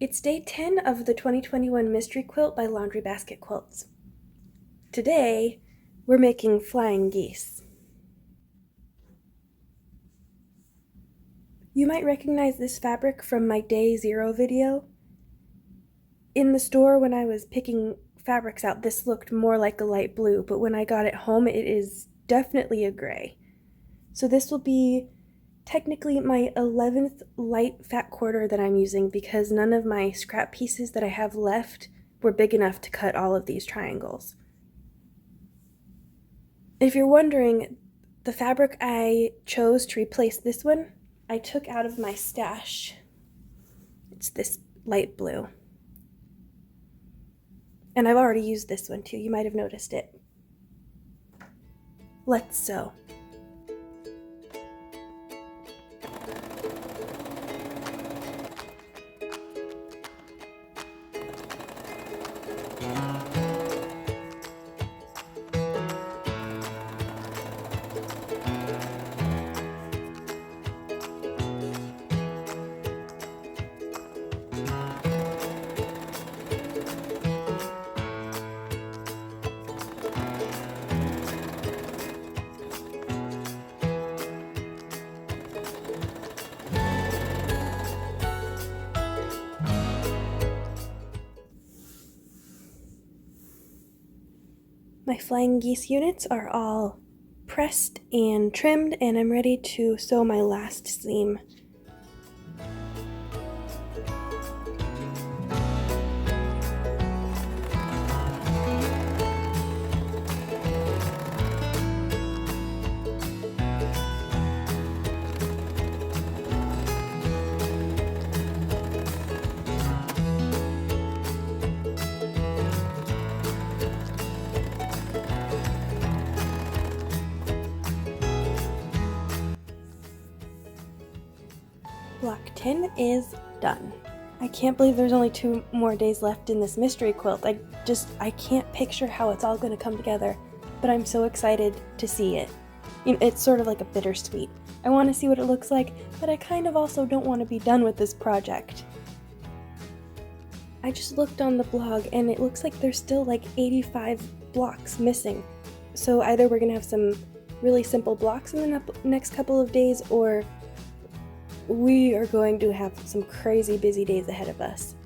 It's day 10 of the 2021 Mystery Quilt by Laundry Basket Quilts. Today, we're making flying geese. You might recognize this fabric from my day 0 video. In the store when I was picking fabrics out, this looked more like a light blue, but when I got it home, it is definitely a gray. So this will be technically my 11th light fat quarter that I'm using because none of my scrap pieces that I have left were big enough to cut all of these triangles. If you're wondering, the fabric I chose to replace this one, I took out of my stash. It's this light blue. And I've already used this one too, you might have noticed it. Let's sew. My flying geese units are all pressed and trimmed, and I'm ready to sew my last seam. Block 10 is done. I can't believe there's only 2 more days left in this mystery quilt. I can't picture how it's all going to come together, but I'm so excited to see it. You know, it's sort of like a bittersweet. I want to see what it looks like, but I kind of also don't want to be done with this project. I just looked on the blog and it looks like there's still like 85 blocks missing. So either we're going to have some really simple blocks in the next couple of days, or we are going to have some crazy busy days ahead of us.